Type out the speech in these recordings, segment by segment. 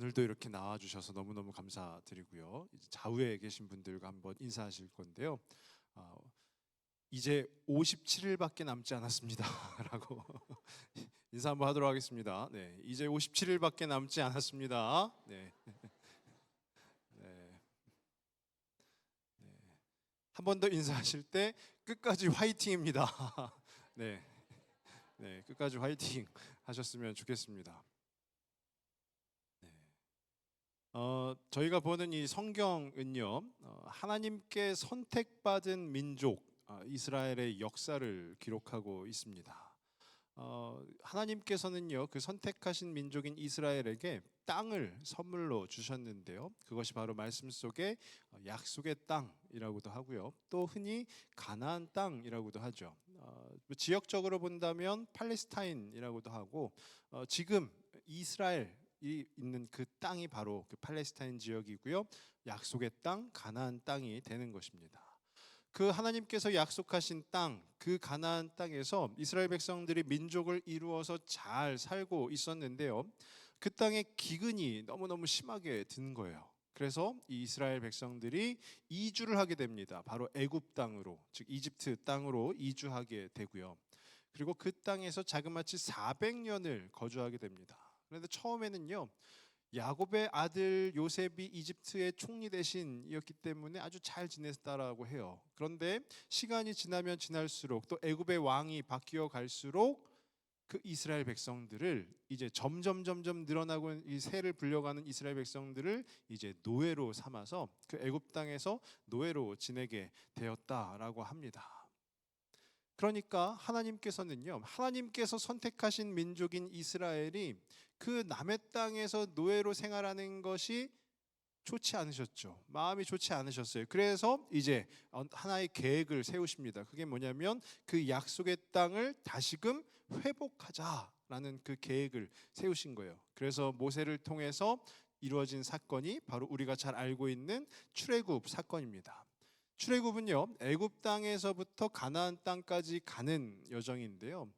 오늘도 이렇게 나와주셔서 너무너무 감사드리고요. 이제 좌우에 계신 분들과 한번 인사하실 건데요. 이제 57일밖에 남지 않았습니다. 라고 인사 한번 하도록 하겠습니다. 네, 이제 57일밖에 남지 않았습니다. 네. 네. 네. 한 번 더 인사하실 때 끝까지 화이팅입니다. 네. 네, 끝까지 화이팅 하셨으면 좋겠습니다. 저희가 보는 이 성경은요, 하나님께 선택받은 민족 이스라엘의 역사를 기록하고 있습니다. 하나님께서는요, 그 선택하신 민족인 이스라엘에게 땅을 선물로 주셨는데요, 그것이 바로 말씀 속에 약속의 땅이라고도 하고요, 또 흔히 가나안 땅이라고도 하죠. 지역적으로 본다면 팔레스타인이라고도 하고, 지금 이스라엘 이 있는 그 땅이 바로 그 팔레스타인 지역이고요, 약속의 땅 가나안 땅이 되는 것입니다. 그 하나님께서 약속하신 땅, 그 가나안 땅에서 이스라엘 백성들이 민족을 이루어서 잘 살고 있었는데요, 그 땅에 기근이 너무너무 심하게 든 거예요. 그래서 이 이스라엘 백성들이 이주를 하게 됩니다. 바로 애굽 땅으로, 즉 이집트 땅으로 이주하게 되고요. 그리고 그 땅에서 자그마치 400년을 거주하게 됩니다. 그런데 처음에는요, 야곱의 아들 요셉이 이집트의 총리 대신이었기 때문에 아주 잘 지냈다라고 해요. 그런데 시간이 지나면 지날수록, 또 애굽의 왕이 바뀌어 갈수록 그 이스라엘 백성들을 이제 점점 늘어나고 이 세를 불려가는 이스라엘 백성들을 이제 노예로 삼아서 그 애굽 땅에서 노예로 지내게 되었다라고 합니다. 그러니까 하나님께서는요, 하나님께서 선택하신 민족인 이스라엘이 그 남의 땅에서 노예로 생활하는 것이 좋지 않으셨죠. 마음이 좋지 않으셨어요. 그래서 이제 하나의 계획을 세우십니다. 그게 뭐냐면 그 약속의 땅을 다시금 회복하자라는 그 계획을 세우신 거예요. 그래서 모세를 통해서 이루어진 사건이 바로 우리가 잘 알고 있는 출애굽 사건입니다. 출애굽은요, 애굽 땅에서부터 가나안 땅까지 가는 여정인데요,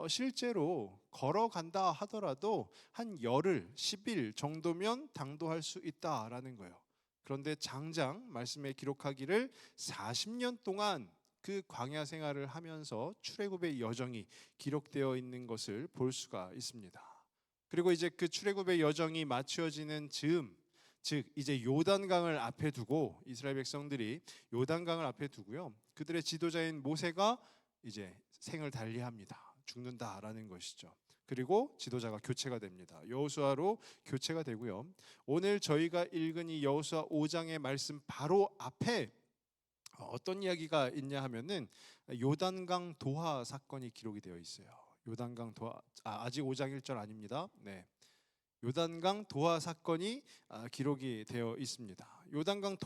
실제로 걸어간다 하더라도 한 열흘, 10일 정도면 당도할 수 있다라는 거예요. 그런데 장장 말씀에 기록하기를 40년 동안 그 광야 생활을 하면서 출애굽의 여정이 기록되어 있는 것을 볼 수가 있습니다. 그리고 이제 그 출애굽의 여정이 마치어지는 즈음, 즉 이제 요단강을 앞에 두고 이스라엘 백성들이 요단강을 앞에 두고요, 그들의 지도자인 모세가 이제 생을 달리합니다. 죽는다라는 것이죠. 그리고 지도자가 교체가 됩니다. 여호수아로 교체가 되고요. 오늘 저희가 읽은 이 여호수아 5장의 말씀 바로 앞에 어떤 이야기가 있냐 하면은 요단강 도하 사건이 기록이 되어 있어요. 요단강 도하, 아직 5장 1절 아닙니다. 네. 요단강 도하 사건이 기록이 되어 있습니다. 요단강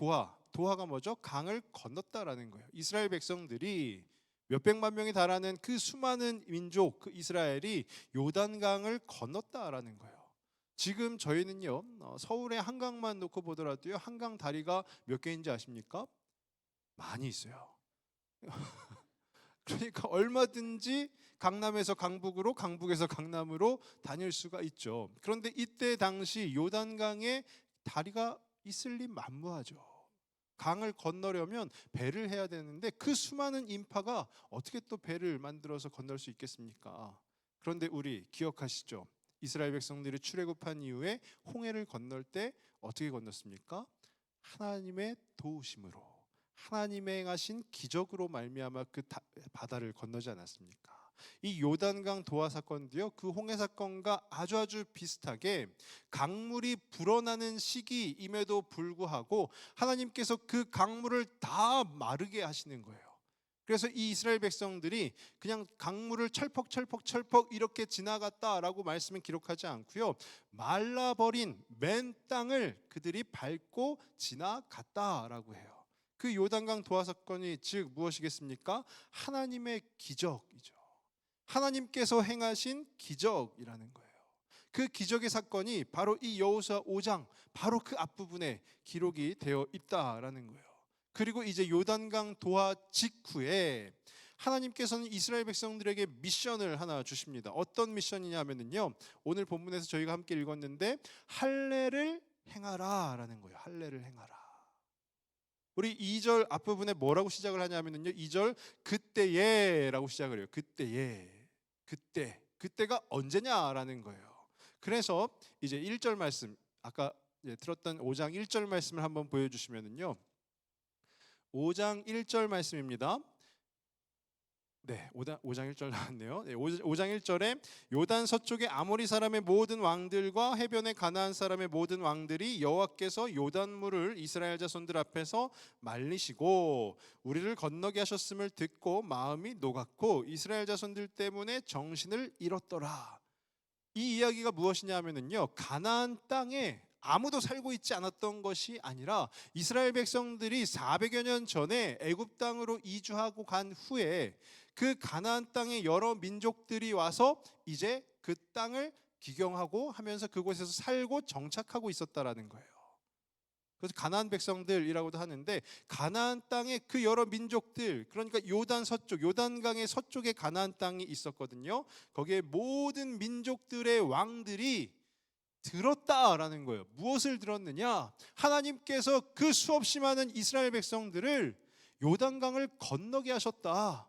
도하가 뭐죠? 강을 건넜다라는 거예요. 이스라엘 백성들이 몇백만 명이 달하는 그 수많은 민족, 그 이스라엘이 요단강을 건넜다라는 거예요. 지금 저희는요, 서울의 한강만 놓고 보더라도요, 한강 다리가 몇 개인지 아십니까? 많이 있어요. 그러니까 얼마든지 강남에서 강북으로, 강북에서 강남으로 다닐 수가 있죠. 그런데 이때 당시 요단강에 다리가 있을 리 만무하죠. 강을 건너려면 배를 해야 되는데 그 수많은 인파가 어떻게 또 배를 만들어서 건널 수 있겠습니까? 그런데 우리 기억하시죠? 이스라엘 백성들이 출애굽한 이후에 홍해를 건널 때 어떻게 건넜습니까? 하나님의 도우심으로, 하나님의 행하신 기적으로 말미암아 그 바다를 건너지 않았습니까? 이 요단강 도하 사건도요, 그 홍해 사건과 아주 비슷하게 강물이 불어나는 시기임에도 불구하고 하나님께서 그 강물을 다 마르게 하시는 거예요. 그래서 이 이스라엘 백성들이 그냥 강물을 철퍽 이렇게 지나갔다라고 말씀은 기록하지 않고요, 말라버린 맨 땅을 그들이 밟고 지나갔다라고 해요. 그 요단강 도하 사건이 즉 무엇이겠습니까? 하나님의 기적이죠. 하나님께서 행하신 기적이라는 거예요. 그 기적의 사건이 바로 이 여호수아 5장 바로 그 앞부분에 기록이 되어 있다라는 거예요. 그리고 이제 요단강 도하 직후에 하나님께서는 이스라엘 백성들에게 미션을 하나 주십니다. 어떤 미션이냐 하면요, 오늘 본문에서 저희가 함께 읽었는데 할례를 행하라라는 거예요. 할례를 행하라. 우리 2절 앞부분에 뭐라고 시작을 하냐면요, 2절 그때에라고 시작을 해요. 그때에. 그때가 언제냐라는 거예요. 그래서 이제 1절 말씀, 아까 들었던 5장 1절 말씀을 한번 보여주시면은요, 5장 1절 말씀입니다. 네, 5장 1절 나왔네요. 네, 5장 1절에 요단 서쪽의 아모리 사람의 모든 왕들과 해변의 가나안 사람의 모든 왕들이 여호와께서 요단물을 이스라엘 자손들 앞에서 말리시고 우리를 건너게 하셨음을 듣고 마음이 녹았고 이스라엘 자손들 때문에 정신을 잃었더라. 이 이야기가 무엇이냐 하면은요, 가나안 땅에 아무도 살고 있지 않았던 것이 아니라 이스라엘 백성들이 400여 년 전에 애굽 땅으로 이주하고 간 후에 그 가나안 땅에 여러 민족들이 와서 이제 그 땅을 기경하고 하면서 그곳에서 살고 정착하고 있었다라는 거예요. 그래서 가나안 백성들이라고도 하는데, 가나안 땅에 그 여러 민족들, 그러니까 요단 서쪽, 요단강의 서쪽에 가나안 땅이 있었거든요. 거기에 모든 민족들의 왕들이 들었다라는 거예요. 무엇을 들었느냐? 하나님께서 그 수없이 많은 이스라엘 백성들을 요단강을 건너게 하셨다.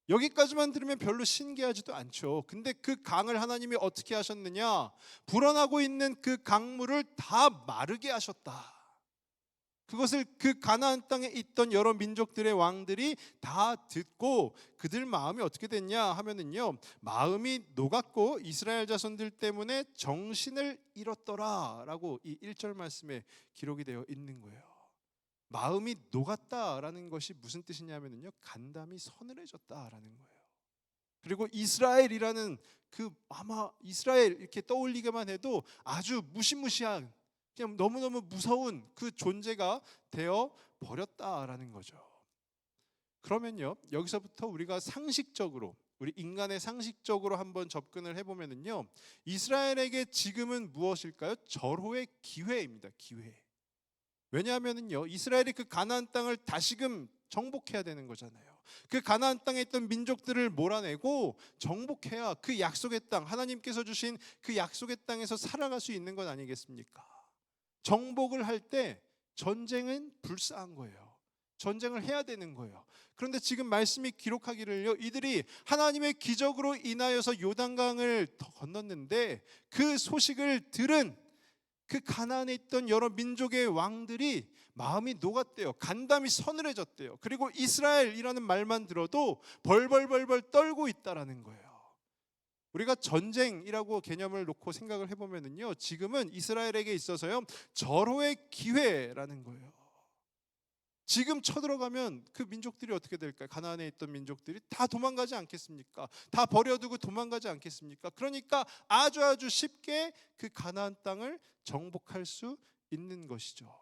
여기까지만 들으면 별로 신기하지도 않죠. 근데 그 강을 하나님이 어떻게 하셨느냐? 불어나고 있는 그 강물을 다 마르게 하셨다. 그것을 그 가나안 땅에 있던 여러 민족들의 왕들이 다 듣고 그들 마음이 어떻게 됐냐 하면은요, 마음이 녹았고 이스라엘 자손들 때문에 정신을 잃었더라라고 이 1절 말씀에 기록이 되어 있는 거예요. 마음이 녹았다라는 것이 무슨 뜻이냐면요, 간담이 서늘해졌다라는 거예요. 그리고 이스라엘이라는 그 아마 이스라엘 이렇게 떠올리기만 해도 아주 무시무시한, 그냥 너무너무 무서운 그 존재가 되어 버렸다라는 거죠. 그러면요, 여기서부터 우리가 상식적으로, 우리 인간의 상식적으로 한번 접근을 해보면은요, 이스라엘에게 지금은 무엇일까요? 절호의 기회입니다. 기회. 왜냐하면은요, 이스라엘이 그 가나안 땅을 다시금 정복해야 되는 거잖아요. 그 가나안 땅에 있던 민족들을 몰아내고 정복해야 그 약속의 땅, 하나님께서 주신 그 약속의 땅에서 살아갈 수 있는 것 아니겠습니까? 정복을 할 때 전쟁은 불사한 거예요. 전쟁을 해야 되는 거예요. 그런데 지금 말씀이 기록하기를요, 이들이 하나님의 기적으로 인하여서 요단강을 건넜는데 그 소식을 들은 그 가나안에 있던 여러 민족의 왕들이 마음이 녹았대요. 간담이 서늘해졌대요. 그리고 이스라엘이라는 말만 들어도 벌벌벌벌 떨고 있다라는 거예요. 우리가 전쟁이라고 개념을 놓고 생각을 해보면은요, 지금은 이스라엘에게 있어서요, 절호의 기회라는 거예요. 지금 쳐들어가면 그 민족들이 어떻게 될까요? 가나안에 있던 민족들이 다 도망가지 않겠습니까? 다 버려두고 도망가지 않겠습니까? 그러니까 아주 쉽게 그 가나안 땅을 정복할 수 있는 것이죠.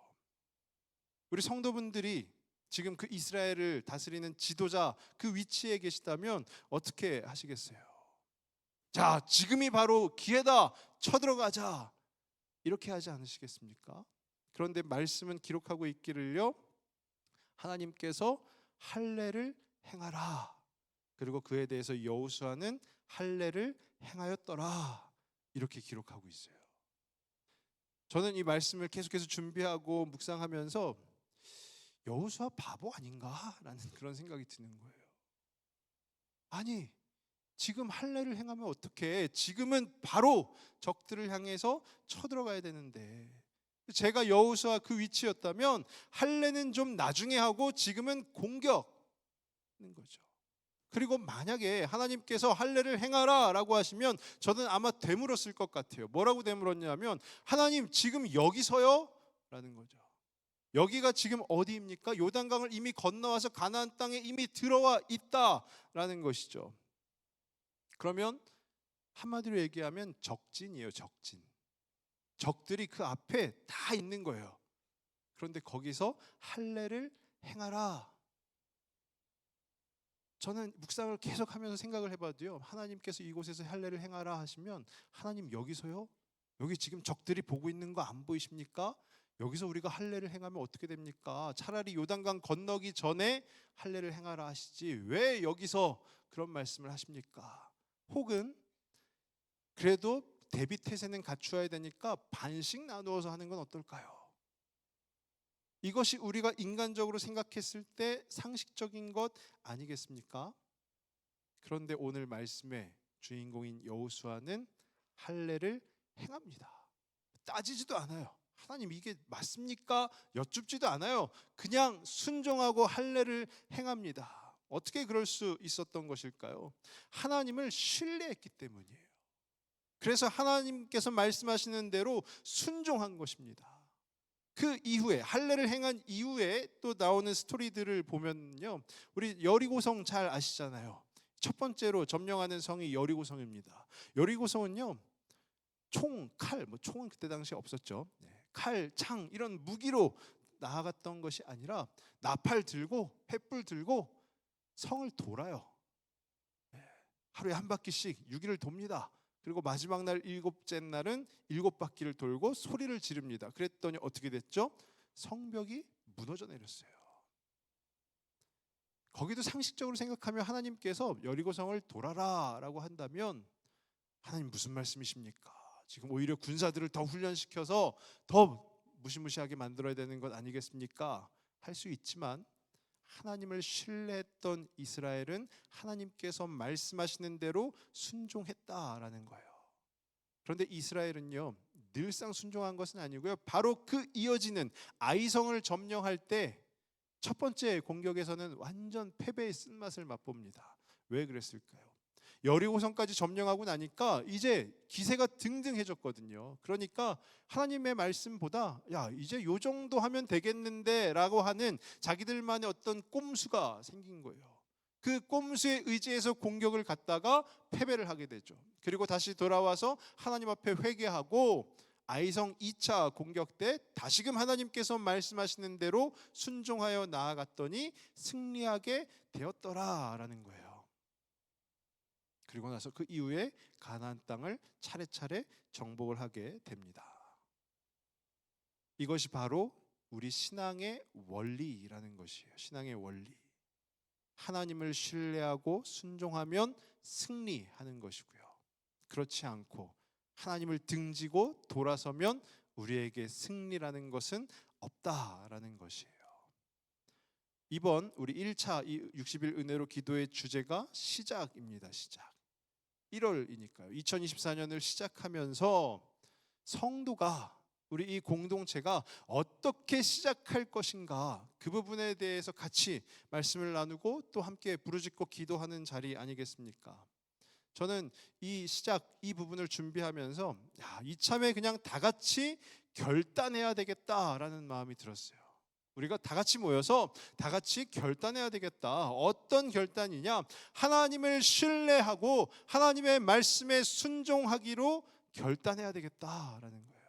우리 성도분들이 지금 그 이스라엘을 다스리는 지도자 그 위치에 계시다면 어떻게 하시겠어요? 자, 지금이 바로 기회다, 쳐들어가자, 이렇게 하지 않으시겠습니까? 그런데 말씀은 기록하고 있기를요, 하나님께서 할례를 행하라, 그리고 그에 대해서 여호수아는 할례를 행하였더라, 이렇게 기록하고 있어요. 저는 이 말씀을 계속해서 준비하고 묵상하면서 여호수아 바보 아닌가라는 그런 생각이 드는 거예요. 아니, 지금 할례를 행하면 어떡해? 지금은 바로 적들을 향해서 쳐들어가야 되는데, 제가 여호수아 그 위치였다면 할례는 좀 나중에 하고 지금은 공격하는 거죠. 그리고 만약에 하나님께서 할례를 행하라 라고 하시면 저는 아마 되물었을 것 같아요. 뭐라고 되물었냐면, 하나님 지금 여기서요? 라는 거죠. 여기가 지금 어디입니까? 요단강을 이미 건너와서 가나안 땅에 이미 들어와 있다라는 것이죠. 그러면 한마디로 얘기하면 적진이에요. 적진. 적들이 그 앞에 다 있는 거예요. 그런데 거기서 할례를 행하라. 저는 묵상을 계속하면서 생각을 해봐도요, 하나님께서 이곳에서 할례를 행하라 하시면, 하나님 여기서요? 여기 지금 적들이 보고 있는 거 안 보이십니까? 여기서 우리가 할례를 행하면 어떻게 됩니까? 차라리 요단강 건너기 전에 할례를 행하라 하시지 왜 여기서 그런 말씀을 하십니까? 혹은 그래도 대비 태세는 갖추어야 되니까 반씩 나누어서 하는 건 어떨까요? 이것이 우리가 인간적으로 생각했을 때 상식적인 것 아니겠습니까? 그런데 오늘 말씀의 주인공인 여호수아는 할례를 행합니다. 따지지도 않아요. 하나님 이게 맞습니까? 여쭙지도 않아요. 그냥 순종하고 할례를 행합니다. 어떻게 그럴 수 있었던 것일까요? 하나님을 신뢰했기 때문이에요. 그래서 하나님께서 말씀하시는 대로 순종한 것입니다. 그 이후에 할례를 행한 이후에 또 나오는 스토리들을 보면요, 우리 여리고성 잘 아시잖아요. 첫 번째로 점령하는 성이 여리고성입니다. 여리고성은요, 총, 칼, 총은 그때 당시에 없었죠. 칼, 창 이런 무기로 나아갔던 것이 아니라 나팔 들고 횃불 들고 성을 돌아요. 하루에 한 바퀴씩 6일을 돕니다. 그리고 마지막 날 7째 날은 7바퀴를 돌고 소리를 지릅니다. 그랬더니 어떻게 됐죠? 성벽이 무너져 내렸어요. 거기도 상식적으로 생각하면 하나님께서 여리고성을 돌아라 라고 한다면 하나님 무슨 말씀이십니까? 지금 오히려 군사들을 더 훈련시켜서 더 무시무시하게 만들어야 되는 것 아니겠습니까? 할 수 있지만 하나님을 신뢰했던 이스라엘은 하나님께서 말씀하시는 대로 순종했다라는 거예요. 그런데 이스라엘은요, 늘상 순종한 것은 아니고요, 바로 그 이어지는 아이성을 점령할 때 첫 번째 공격에서는 완전 패배의 쓴맛을 맛봅니다. 왜 그랬을까요? 여리고성까지 점령하고 나니까 이제 기세가 등등해졌거든요. 그러니까 하나님의 말씀보다 야 이제 요 정도 하면 되겠는데 라고 하는 자기들만의 어떤 꼼수가 생긴 거예요. 그 꼼수에 의지해서 공격을 갔다가 패배를 하게 되죠. 그리고 다시 돌아와서 하나님 앞에 회개하고 아이성 2차 공격 때 다시금 하나님께서 말씀하시는 대로 순종하여 나아갔더니 승리하게 되었더라라는 거예요. 그리고 나서 그 이후에 가나안 땅을 차례차례 정복을 하게 됩니다. 이것이 바로 우리 신앙의 원리라는 것이에요. 신앙의 원리. 하나님을 신뢰하고 순종하면 승리하는 것이고요. 그렇지 않고 하나님을 등지고 돌아서면 우리에게 승리라는 것은 없다라는 것이에요. 이번 우리 1차 60일 은혜로 기도의 주제가 시작입니다. 시작. 1월이니까요. 2024년을 시작하면서 성도가 우리 이 공동체가 어떻게 시작할 것인가 그 부분에 대해서 같이 말씀을 나누고 또 함께 부르짖고 기도하는 자리 아니겠습니까? 저는 이 시작 이 부분을 준비하면서 이참에 그냥 다 같이 결단해야 되겠다라는 마음이 들었어요. 우리가 다 같이 모여서 다 같이 결단해야 되겠다. 어떤 결단이냐? 하나님을 신뢰하고 하나님의 말씀에 순종하기로 결단해야 되겠다라는 거예요.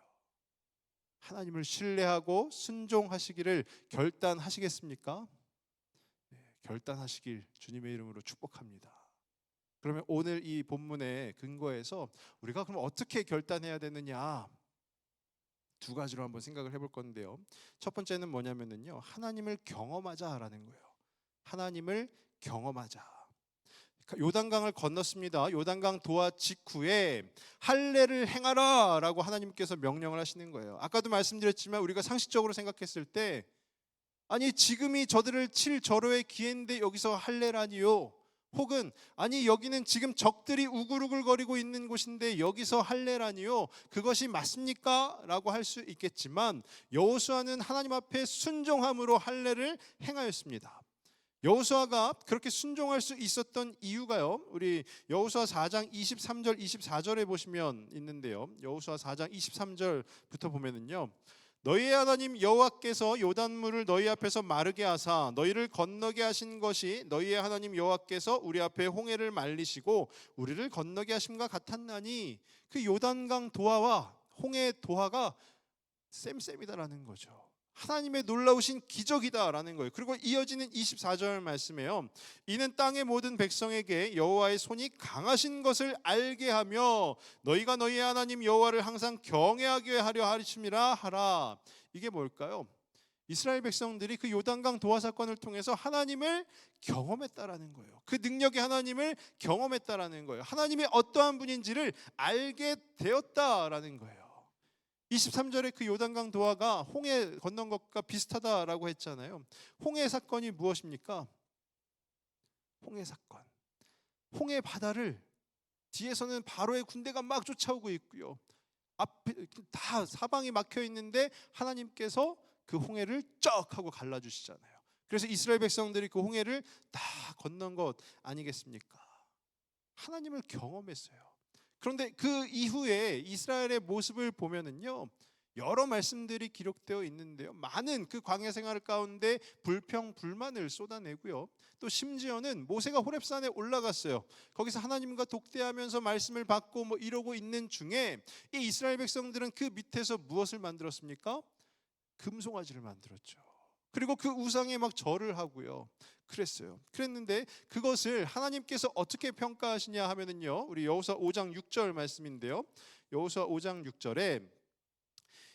하나님을 신뢰하고 순종하시기를 결단하시겠습니까? 네, 결단하시길 주님의 이름으로 축복합니다. 그러면 오늘 이 본문의 근거에서 우리가 그럼 어떻게 결단해야 되느냐? 두 가지로 한번 생각을 해볼 건데요. 첫 번째는 뭐냐면요, 하나님을 경험하자라는 거예요. 하나님을 경험하자. 요단강을 건넜습니다. 요단강 도하 직후에 할례를 행하라라고 하나님께서 명령을 하시는 거예요. 아까도 말씀드렸지만 우리가 상식적으로 생각했을 때 아니 지금이 저들을 칠 절호의 기회인데 여기서 할례라니요. 혹은 아니 여기는 지금 적들이 우글우글거리고 있는 곳인데 여기서 할례라니요. 그것이 맞습니까? 라고 할 수 있겠지만 여호수아는 하나님 앞에 순종함으로 할례를 행하였습니다. 여호수아가 그렇게 순종할 수 있었던 이유가요, 우리 여호수아 4장 23절 24절에 보시면 있는데요. 여호수아 4장 23절부터 보면은요, 너희의 하나님 여호와께서 요단물을 너희 앞에서 마르게 하사 너희를 건너게 하신 것이 너희의 하나님 여호와께서 우리 앞에 홍해를 말리시고 우리를 건너게 하심과 같았나니, 그 요단강 도하와 홍해 도하가 쌤쌤이다라는 거죠. 하나님의 놀라우신 기적이다라는 거예요. 그리고 이어지는 24절 말씀에요, 이는 땅의 모든 백성에게 여호와의 손이 강하신 것을 알게 하며 너희가 너희의 하나님 여호와를 항상 경외하게 하려 하심이라 하라. 이게 뭘까요? 이스라엘 백성들이 그 요단강 도하 사건을 통해서 하나님을 경험했다라는 거예요. 그 능력의 하나님을 경험했다라는 거예요. 하나님이 어떠한 분인지를 알게 되었다라는 거예요. 23절에 그 요단강 도하가 홍해 건넌 것과 비슷하다라고 했잖아요. 홍해 사건이 무엇입니까? 홍해 사건. 홍해 바다를 뒤에서는 바로의 군대가 막 쫓아오고 있고요. 앞에 다 사방이 막혀 있는데 하나님께서 그 홍해를 쩍 하고 갈라주시잖아요. 그래서 이스라엘 백성들이 그 홍해를 다 건넌 것 아니겠습니까? 하나님을 경험했어요. 그런데 그 이후에 이스라엘의 모습을 보면은요, 여러 말씀들이 기록되어 있는데요, 많은 그 광야 생활 가운데 불평 불만을 쏟아내고요, 또 심지어는 모세가 호렙산에 올라갔어요. 거기서 하나님과 독대하면서 말씀을 받고 뭐 이러고 있는 중에 이 이스라엘 백성들은 그 밑에서 무엇을 만들었습니까? 금송아지를 만들었죠. 그리고 그 우상에 막 절을 하고요. 그랬어요. 그랬는데 그것을 하나님께서 어떻게 평가하시냐 하면은요, 우리 여호수아 5장 6절 말씀인데요, 여호수아 5장 6절에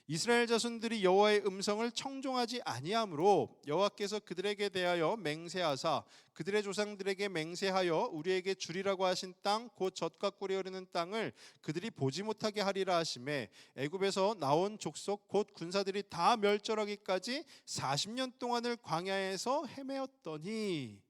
이스라엘 자손들이 여호와의 음성을 청종하지 아니하므로 여호와께서 그들에게 대하여 맹세하사 그들의 조상들에게 맹세하여 우리에게 주리라고 하신 땅 곧 젖과 꿀이 흐르는 땅을 그들이 보지 못하게 하리라 하시매 애굽에서 나온 족속 곧 군사들이 다 멸절하기까지 40년 동안을 광야에서 헤매었더니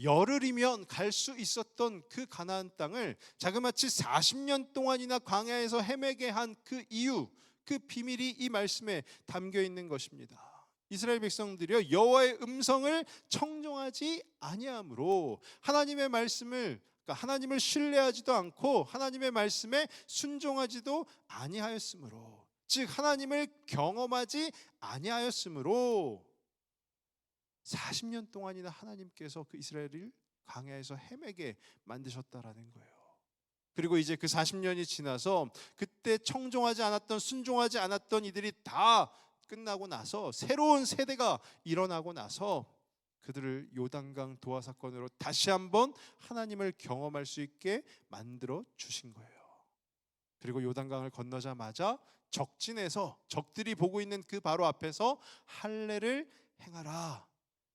열흘이면 갈 수 있었던 그 가나안 땅을 자그마치 40년 동안이나 광야에서 헤매게 한 그 이유, 그 비밀이 이 말씀에 담겨 있는 것입니다. 이스라엘 백성들이요, 여호와의 음성을 청종하지 아니함으로 하나님의 말씀을, 그러니까 하나님을 신뢰하지도 않고 하나님의 말씀에 순종하지도 아니하였으므로, 즉 하나님을 경험하지 아니하였으므로 40년 동안이나 하나님께서 그 이스라엘을 광야에서 헤매게 만드셨다라는 거예요. 그리고 이제 그 40년이 지나서 그때 청종하지 않았던, 순종하지 않았던 이들이 다 끝나고 나서 새로운 세대가 일어나고 나서 그들을 요단강 도하 사건으로 다시 한번 하나님을 경험할 수 있게 만들어 주신 거예요. 그리고 요단강을 건너자마자 적진에서 적들이 보고 있는 그 바로 앞에서 할례를 행하라.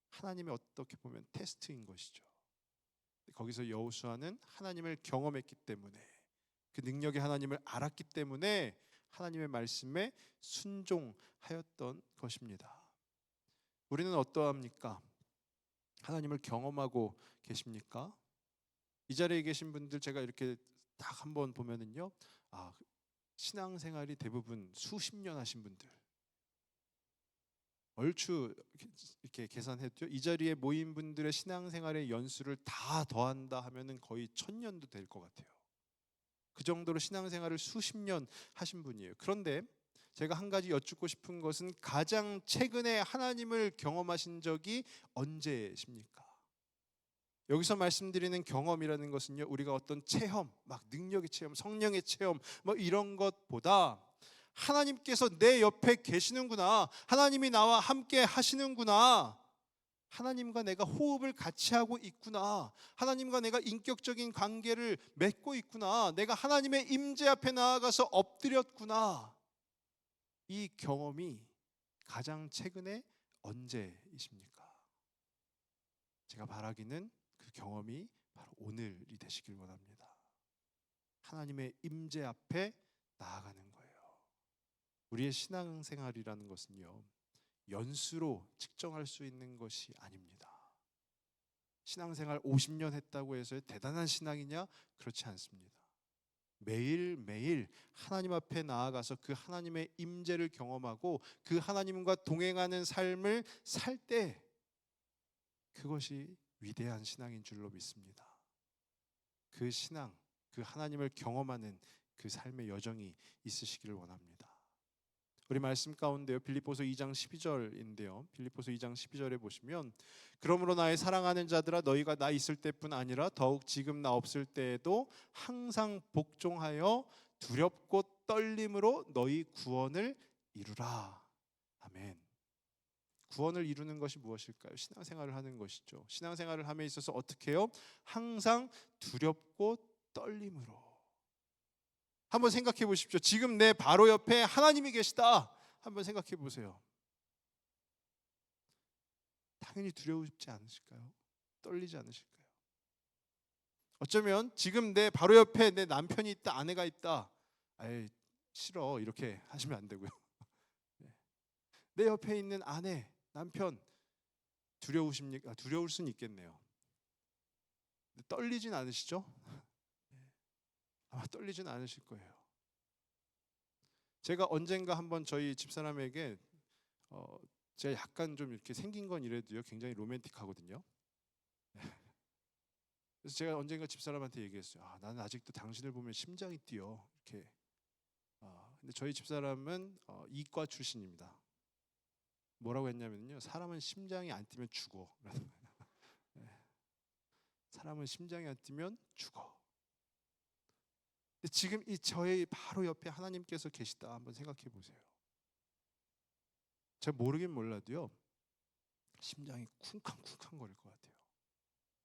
하나님의 어떻게 보면 테스트인 것이죠. 거기서 여호수아는 하나님을 경험했기 때문에, 그 능력의 하나님을 알았기 때문에 하나님의 말씀에 순종하였던 것입니다. 우리는 어떠합니까? 하나님을 경험하고 계십니까? 이 자리에 계신 분들 제가 이렇게 딱 한번 보면은요, 신앙생활이 대부분 수십 년 하신 분들, 얼추 이렇게 계산해도 이 자리에 모인 분들의 신앙생활의 연수를 다 더한다 하면은 거의 1000년도 될 것 같아요. 그 정도로 신앙생활을 수십 년 하신 분이에요. 그런데 제가 한 가지 여쭙고 싶은 것은 가장 최근에 하나님을 경험하신 적이 언제십니까? 여기서 말씀드리는 경험이라는 것은요, 우리가 어떤 체험, 막 능력의 체험, 성령의 체험, 뭐 이런 것보다 하나님께서 내 옆에 계시는구나, 하나님이 나와 함께 하시는구나, 하나님과 내가 호흡을 같이 하고 있구나, 하나님과 내가 인격적인 관계를 맺고 있구나, 내가 하나님의 임재 앞에 나아가서 엎드렸구나, 이 경험이 가장 최근에 언제이십니까? 제가 바라기는 그 경험이 바로 오늘이 되시길 원합니다. 하나님의 임재 앞에 나아가는 거예요. 우리의 신앙생활이라는 것은요, 연수로 측정할 수 있는 것이 아닙니다. 신앙생활 50년 했다고 해서 대단한 신앙이냐? 그렇지 않습니다. 매일매일 하나님 앞에 나아가서 그 하나님의 임재를 경험하고 그 하나님과 동행하는 삶을 살 때, 그것이 위대한 신앙인 줄로 믿습니다. 그 신앙, 그 하나님을 경험하는 그 삶의 여정이 있으시기를 원합니다. 우리 말씀 가운데요, 빌립보서 2장 12절인데요. 빌립보서 2장 12절에 보시면, 그러므로 나의 사랑하는 자들아, 너희가 나 있을 때뿐 아니라 더욱 지금 나 없을 때에도 항상 복종하여 두렵고 떨림으로 너희 구원을 이루라. 아멘. 구원을 이루는 것이 무엇일까요? 신앙생활을 하는 것이죠. 신앙생활을 함에 있어서 어떻게 해요? 항상 두렵고 떨림으로. 한번 생각해 보십시오. 지금 내 바로 옆에 하나님이 계시다. 한번 생각해 보세요. 당연히 두려우지 않으실까요? 떨리지 않으실까요? 어쩌면 지금 내 바로 옆에 내 남편이 있다, 아내가 있다. 아이, 싫어, 이렇게 하시면 안 되고요. 내 옆에 있는 아내, 남편 두려우십니까? 두려울 수는 있겠네요. 떨리진 않으시죠? 아마 떨리진 않으실 거예요. 제가 언젠가 한번 저희 집사람에게 제가 약간 좀 이렇게 생긴 건 이래도요 굉장히 로맨틱하거든요. 그래서 제가 언젠가 집사람한테 얘기했어요. 나는 아직도 당신을 보면 심장이 뛰어. 이렇게. 근데 저희 집사람은 이과 출신입니다. 뭐라고 했냐면요, 사람은 심장이 안 뛰면 죽어. 네. 사람은 심장이 안 뛰면 죽어. 근데 지금 이 저의 바로 옆에 하나님께서 계시다 한번 생각해 보세요. 제가 모르긴 몰라도요 심장이 쿵쾅쿵쾅 거릴 것 같아요.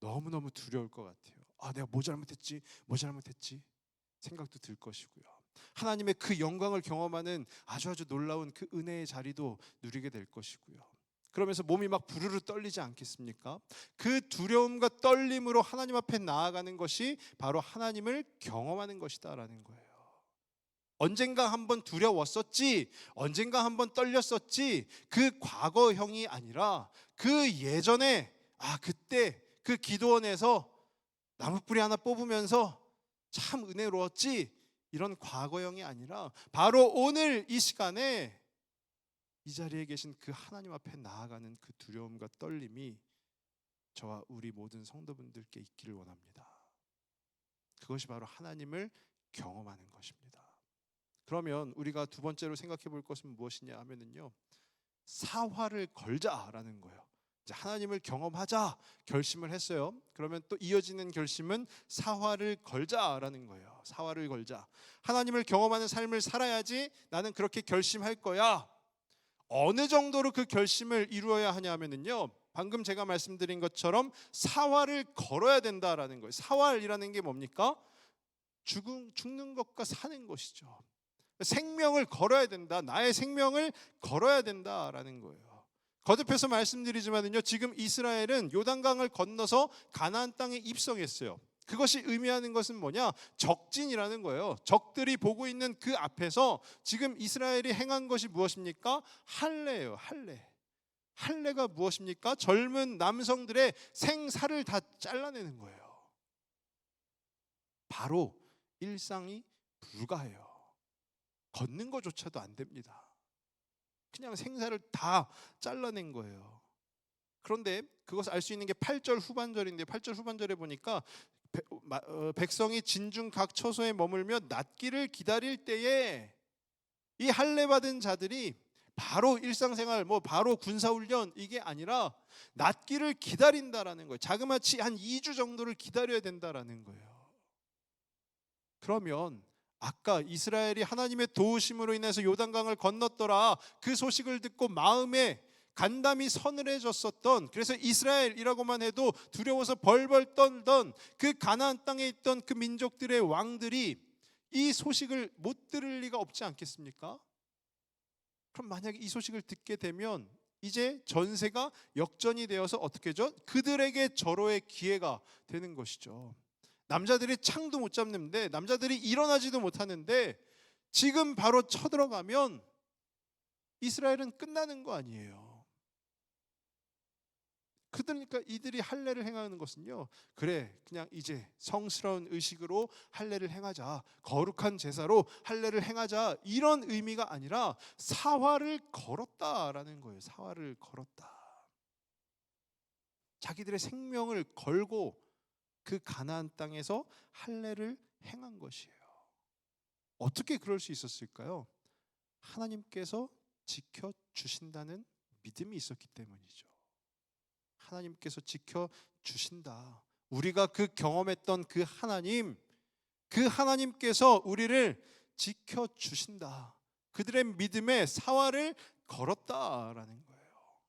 너무너무 두려울 것 같아요. 내가 뭐 잘못했지? 뭐 잘못했지? 생각도 들 것이고요. 하나님의 그 영광을 경험하는 아주 놀라운 그 은혜의 자리도 누리게 될 것이고요. 그러면서 몸이 막 부르르 떨리지 않겠습니까? 그 두려움과 떨림으로 하나님 앞에 나아가는 것이 바로 하나님을 경험하는 것이다라는 거예요. 언젠가 한번 두려웠었지, 언젠가 한번 떨렸었지, 그 과거형이 아니라 그 예전에 그때 그 기도원에서 나무뿌리 하나 뽑으면서 참 은혜로웠지, 이런 과거형이 아니라 바로 오늘 이 시간에 이 자리에 계신 그 하나님 앞에 나아가는 그 두려움과 떨림이 저와 우리 모든 성도분들께 있기를 원합니다. 그것이 바로 하나님을 경험하는 것입니다. 그러면 우리가 두 번째로 생각해 볼 것은 무엇이냐 하면은요, 사활을 걸자라는 거예요. 이제 하나님을 경험하자 결심을 했어요. 그러면 또 이어지는 결심은 사활을 걸자라는 거예요. 사활을 걸자. 하나님을 경험하는 삶을 살아야지 나는 그렇게 결심할 거야. 어느 정도로 그 결심을 이루어야 하냐 하면은요, 방금 제가 말씀드린 것처럼 사활을 걸어야 된다라는 거예요. 사활이라는 게 뭡니까? 죽는 것과 사는 것이죠. 생명을 걸어야 된다. 나의 생명을 걸어야 된다라는 거예요. 거듭해서 말씀드리지만요, 지금 이스라엘은 요단강을 건너서 가나안 땅에 입성했어요. 그것이 의미하는 것은 뭐냐? 적진이라는 거예요. 적들이 보고 있는 그 앞에서 지금 이스라엘이 행한 것이 무엇입니까? 할례예요. 할례. 할례가 무엇입니까? 젊은 남성들의 생살을 다 잘라내는 거예요. 바로 일상이 불가해요. 걷는 것조차도 안 됩니다. 그냥 생사를 다 잘라낸 거예요. 그런데 그것을 알 수 있는 게 8절 후반절인데, 8절 후반절에 보니까 백성이 진중 각 처소에 머물며 낫기를 기다릴 때에 이 할례 받은 자들이 바로 일상생활, 바로 군사훈련 이게 아니라 낫기를 기다린다라는 거예요. 자그마치 한 2주 정도를 기다려야 된다라는 거예요. 그러면 아까 이스라엘이 하나님의 도우심으로 인해서 요단강을 건넜더라, 그 소식을 듣고 마음에 간담이 서늘해졌었던, 그래서 이스라엘이라고만 해도 두려워서 벌벌 떨던 그 가나안 땅에 있던 그 민족들의 왕들이 이 소식을 못 들을 리가 없지 않겠습니까? 그럼 만약에 이 소식을 듣게 되면 이제 전세가 역전이 되어서 어떻게 죠? 그들에게 절호의 기회가 되는 것이죠. 남자들이 창도 못 잡는데, 남자들이 일어나지도 못하는데 지금 바로 쳐들어가면 이스라엘은 끝나는 거 아니에요. 그러니까 이들이 할례를 행하는 것은요, 그래 그냥 이제 성스러운 의식으로 할례를 행하자, 거룩한 제사로 할례를 행하자, 이런 의미가 아니라 사활을 걸었다라는 거예요. 사활을 걸었다. 자기들의 생명을 걸고 그 가나안 땅에서 할례를 행한 것이에요. 어떻게 그럴 수 있었을까요? 하나님께서 지켜주신다는 믿음이 있었기 때문이죠. 하나님께서 지켜주신다. 우리가 그 경험했던 그 하나님께서 우리를 지켜주신다. 그들의 믿음에 사활을 걸었다라는 거예요.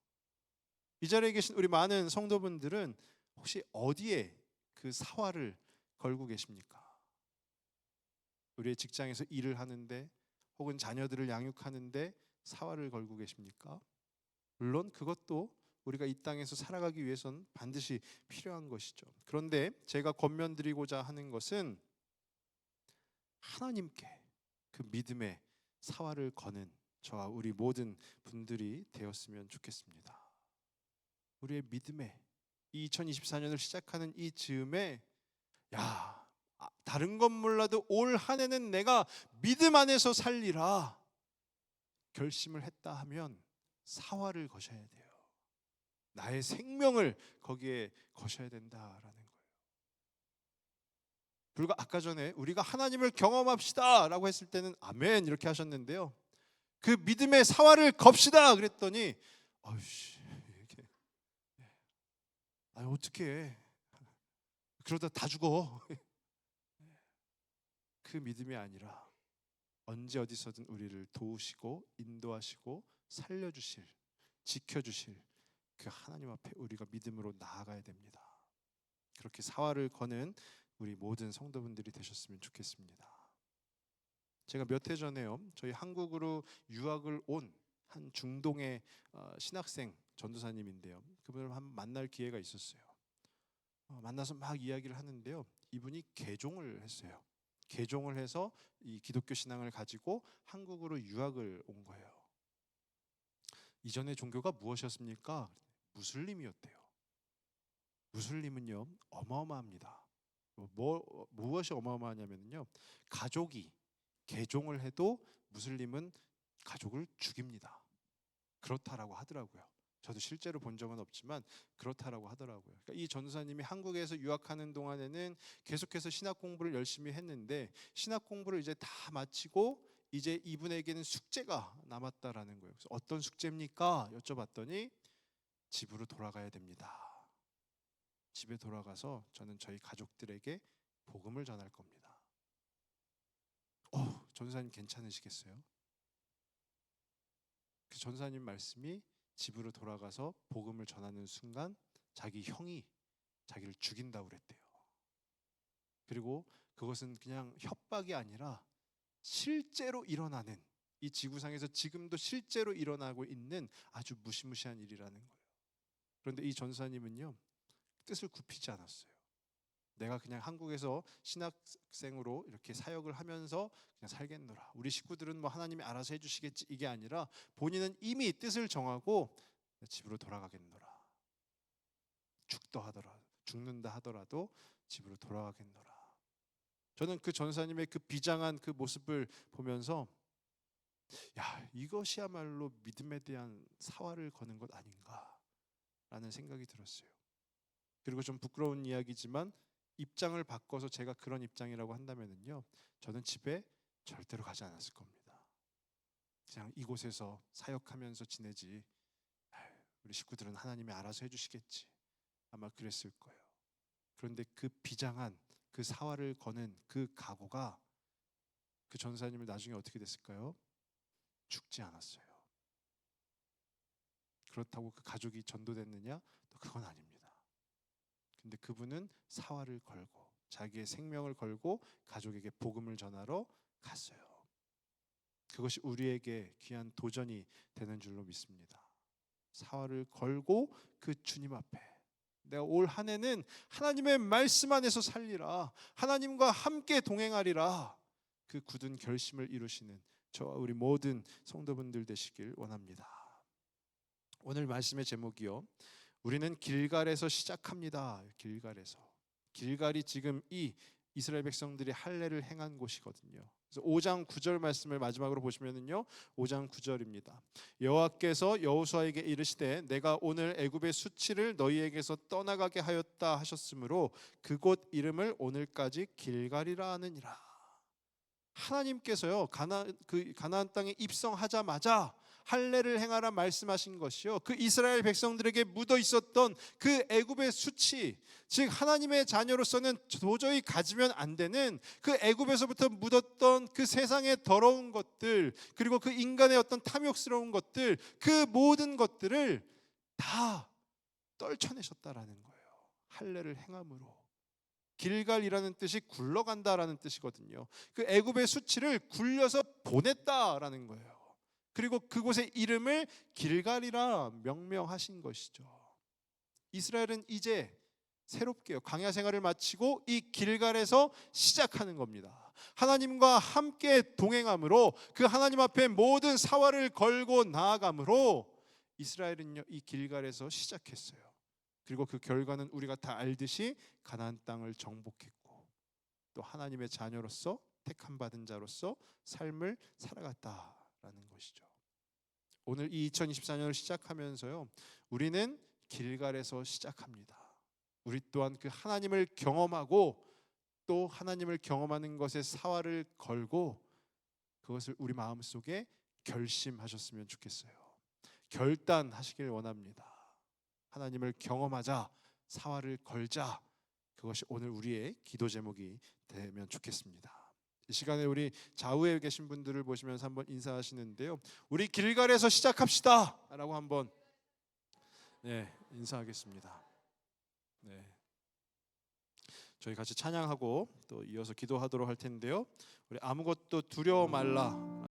이 자리에 계신 우리 많은 성도분들은 혹시 어디에 그 사활을 걸고 계십니까? 우리의 직장에서 일을 하는데, 혹은 자녀들을 양육하는데 사활을 걸고 계십니까? 물론 그것도 우리가 이 땅에서 살아가기 위해서는 반드시 필요한 것이죠. 그런데 제가 권면드리고자 하는 것은 하나님께 그 믿음의 사활을 거는 저와 우리 모든 분들이 되었으면 좋겠습니다. 우리의 믿음에 2024년을 시작하는 이 즈음에 다른 건 몰라도 올 한 해는 내가 믿음 안에서 살리라 결심을 했다 하면 사활을 거셔야 돼요. 나의 생명을 거기에 거셔야 된다라는 거예요. 불과 아까 전에 우리가 하나님을 경험합시다 라고 했을 때는 아멘 이렇게 하셨는데요, 그 믿음의 사활을 겁시다 그랬더니 아유씨 이렇게 어떻게 그러다 다 죽어. 그 믿음이 아니라 언제 어디서든 우리를 도우시고 인도하시고 살려주실, 지켜주실 그 하나님 앞에 우리가 믿음으로 나아가야 됩니다. 그렇게 사활을 거는 우리 모든 성도분들이 되셨으면 좋겠습니다. 제가 몇 해 전에요, 저희 한국으로 유학을 온 한 중동의 신학생 전도사님인데요, 그분을 한번 만날 기회가 있었어요. 만나서 막 이야기를 하는데요, 이분이 개종을 했어요. 개종을 해서 이 기독교 신앙을 가지고 한국으로 유학을 온 거예요. 이전의 종교가 무엇이었습니까? 무슬림이었대요. 무슬림은요 어마어마합니다. 무엇이 어마어마하냐면요, 가족이 개종을 해도 무슬림은 가족을 죽입니다. 그렇다라고 하더라고요. 저도 실제로 본 적은 없지만 그렇다라고 하더라고요. 그러니까 이 전도사님이 한국에서 유학하는 동안에는 계속해서 신학 공부를 열심히 했는데 신학 공부를 이제 다 마치고 이제 이분에게는 숙제가 남았다라는 거예요. 그래서 어떤 숙제입니까? 여쭤봤더니 집으로 돌아가야 됩니다. 집에 돌아가서 저는 저희 가족들에게 복음을 전할 겁니다. 전도사님 괜찮으시겠어요? 그 전도사님 말씀이 집으로 돌아가서 복음을 전하는 순간 자기 형이 자기를 죽인다고 그랬대요. 그리고 그것은 그냥 협박이 아니라 실제로 일어나는, 이 지구상에서 지금도 실제로 일어나고 있는 아주 무시무시한 일이라는 거예요. 그런데 이 전사님은요 뜻을 굽히지 않았어요. 내가 그냥 한국에서 신학생으로 이렇게 사역을 하면서 그냥 살겠노라, 우리 식구들은 뭐 하나님이 알아서 해주시겠지, 이게 아니라 본인은 이미 뜻을 정하고 집으로 돌아가겠노라. 죽는다 하더라도 집으로 돌아가겠노라. 저는 그 전사님의 그 비장한 그 모습을 보면서 이것이야말로 믿음에 대한 사활을 거는 것 아닌가라는 생각이 들었어요. 그리고 좀 부끄러운 이야기지만 입장을 바꿔서 제가 그런 입장이라고 한다면요, 저는 집에 절대로 가지 않았을 겁니다. 그냥 이곳에서 사역하면서 지내지, 우리 식구들은 하나님이 알아서 해주시겠지, 아마 그랬을 거예요. 그런데 그 비장한 그 사활을 거는 그 각오가 그 전사님을 나중에 어떻게 됐을까요? 죽지 않았어요. 그렇다고 그 가족이 전도됐느냐? 또 그건 아닙니다. 근데 그분은 사활을 걸고 자기의 생명을 걸고 가족에게 복음을 전하러 갔어요. 그것이 우리에게 귀한 도전이 되는 줄로 믿습니다. 사활을 걸고 그 주님 앞에 내가 올 한 해는 하나님의 말씀 안에서 살리라, 하나님과 함께 동행하리라, 그 굳은 결심을 이루시는 저와 우리 모든 성도분들 되시길 원합니다. 오늘 말씀의 제목이요, 우리는 길갈에서 시작합니다. 길갈이 지금 이 이스라엘 백성들이 할례를 행한 곳이거든요. 그래서 5장 9절 말씀을 마지막으로 보시면은요, 5장 9절입니다. 여호와께서 여호수아에게 이르시되 내가 오늘 애굽의 수치를 너희에게서 떠나가게 하였다 하셨으므로 그곳 이름을 오늘까지 길갈이라 하느니라. 하나님께서요 가나안 땅에 입성하자마자 할례를 행하라 말씀하신 것이요, 그 이스라엘 백성들에게 묻어 있었던 그 애굽의 수치, 즉 하나님의 자녀로서는 도저히 가지면 안 되는 그 애굽에서부터 묻었던 그 세상의 더러운 것들, 그리고 그 인간의 어떤 탐욕스러운 것들, 그 모든 것들을 다 떨쳐내셨다라는 거예요. 할례를 행함으로. 길갈이라는 뜻이 굴러간다라는 뜻이거든요. 그 애굽의 수치를 굴려서 보냈다라는 거예요. 그리고 그곳의 이름을 길갈이라 명명하신 것이죠. 이스라엘은 이제 새롭게요, 광야 생활을 마치고 이 길갈에서 시작하는 겁니다. 하나님과 함께 동행함으로, 그 하나님 앞에 모든 사활을 걸고 나아감으로 이스라엘은요, 이 길갈에서 시작했어요. 그리고 그 결과는 우리가 다 알듯이 가나안 땅을 정복했고, 또 하나님의 자녀로서, 택함 받은 자로서 삶을 살아갔다라는 것이죠. 오늘 이 2024년을 시작하면서요, 우리는 길갈에서 시작합니다. 우리 또한 그 하나님을 경험하고, 또 하나님을 경험하는 것에 사활을 걸고, 그것을 우리 마음속에 결심하셨으면 좋겠어요. 결단하시길 원합니다. 하나님을 경험하자, 사활을 걸자. 그것이 오늘 우리의 기도 제목이 되면 좋겠습니다. 이 시간에 우리 좌우에 계신 분들을 보시면서 한번 인사하시는데요, 우리 길갈에서 시작합시다 라고 한번 인사하겠습니다. 저희 같이 찬양하고 또 이어서 기도하도록 할 텐데요, 우리 아무것도 두려워 말라